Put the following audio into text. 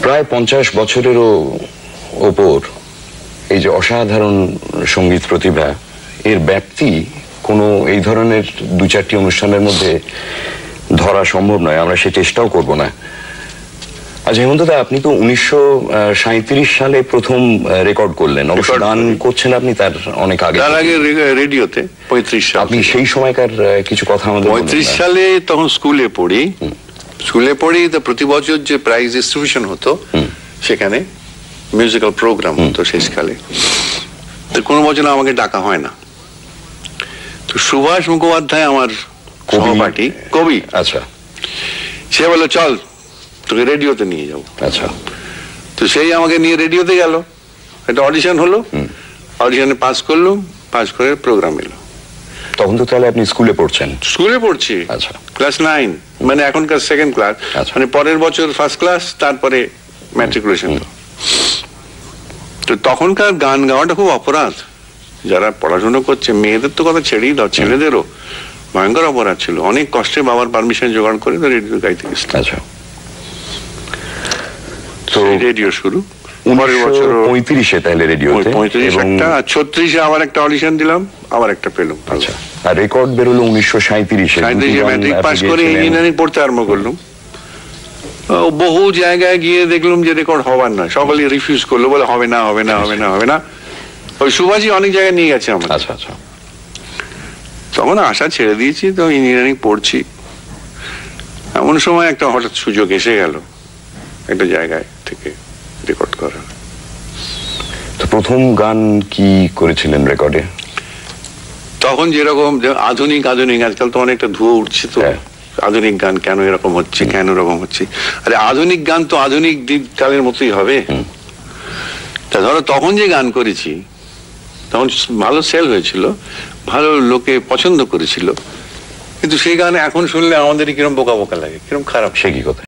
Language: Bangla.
প্রায় 50 বছরেরও ওপর এই যে অসাধারণ সঙ্গীত প্রতিভা, এর ব্যাপ্তি কোনো এই ধরনের 2-4টি অনুষ্ঠানের মধ্যে ধরা সম্ভব নয়, আমরা সে চেষ্টাও করব না। আচ্ছা হেমন্তদা, আপনি তো 1937 সালে প্রথম রেকর্ড করলেন, অবশ্য গান করছেন আপনি তার অনেক আগে, তার আগে রেডিওতে 35 সাল। আপনি সেই সময়কার কিছু কথা আমাদের 35 সালে তখন স্কুলে পড়ি, তো প্রতি বছর যে প্রাইজ ডিস্ট্রিবিউশন হতো সেখানে মিউজিক্যাল প্রোগ্রাম হতো শেষকালে, তো কোনো বছর আমাকে ডাকা হয় না। তো সুভাষ মুখোপাধ্যায় আমার সহপাঠী কবি, আচ্ছা, সে বলল চল তোকে রেডিওতে নিয়ে যাবো। আচ্ছা, তো সেই আমাকে নিয়ে রেডিওতে গেল, একটা অডিশন হলো, অডিশনে পাস করলাম, পাস করে প্রোগ্রাম এলো। তখন তো তাহলে আপনি স্কুলে পড়ছেন? স্কুলে পড়ছি, আচ্ছা, ক্লাস 9, মানে এখনকার সেকেন্ড ক্লাস, মানে পরের বছর ফার্স্ট ক্লাস, তারপরে ম্যাট্রিকুলেশন। তো তখনকার গান গাওয়াটা খুব অপরাধ, যারা পড়াশোনা করছে, মেয়েদের তো কথা ছেড়েই দাও, ছেলেদেরও ভয়ঙ্কর অপরাধ ছিল। অনেক কষ্টে বাবার পারমিশন জোগাড় করে তো রেডিও গাইতে গেছিল। আচ্ছা, তো রেডিও শুরু 1935-এ তাহলে রেডিওতে, 36-এ আবার একটা অডিশন দিলাম, আবার একটা পেলাম। আচ্ছা, আর রেকর্ড বেরোলো 1937-এ। ম্যাট্রিক পাস করে ইঞ্জিনিয়ারিং পড়তে আরম্ভ করলাম। বহু জায়গায় গিয়ে দেখলাম যে রেকর্ড হবার নয়, সকলে রিফিউজ করলো, বলে হবে না হবে না হবে না হবে না। ওই সুভাষই অনেক জায়গায় নিয়ে গেছে আমার। আচ্ছা আচ্ছা, তখন আশা ছেড়ে দিয়েছি, তো ইঞ্জিনিয়ারিং পড়ছি। এমন সময় একটা হঠাৎ সুযোগ এসে গেল একটা জায়গায় থেকে রেকর্ড করা। তো প্রথম গান কি করেছিলেন রেকর্ডে? তখন যেরকম আধুনিক আজকাল তো অনেকটা ধুয়ো উঠছে, তো আধুনিক গান কেন এরকম হচ্ছে, কেন এরকম হচ্ছে? আরে আধুনিক গান তো আধুনিক কালের মতোই হবে। তা ধরো তখন যে গান করেছি, তখন ভালো সেল হয়েছিল, ভালো লোকে পছন্দ করেছিল, কিন্তু সেই গান এখন শুনলে আমাদেরই কিরম বোকা বোকা লাগে, কিরম খারাপ। সে কি কথা?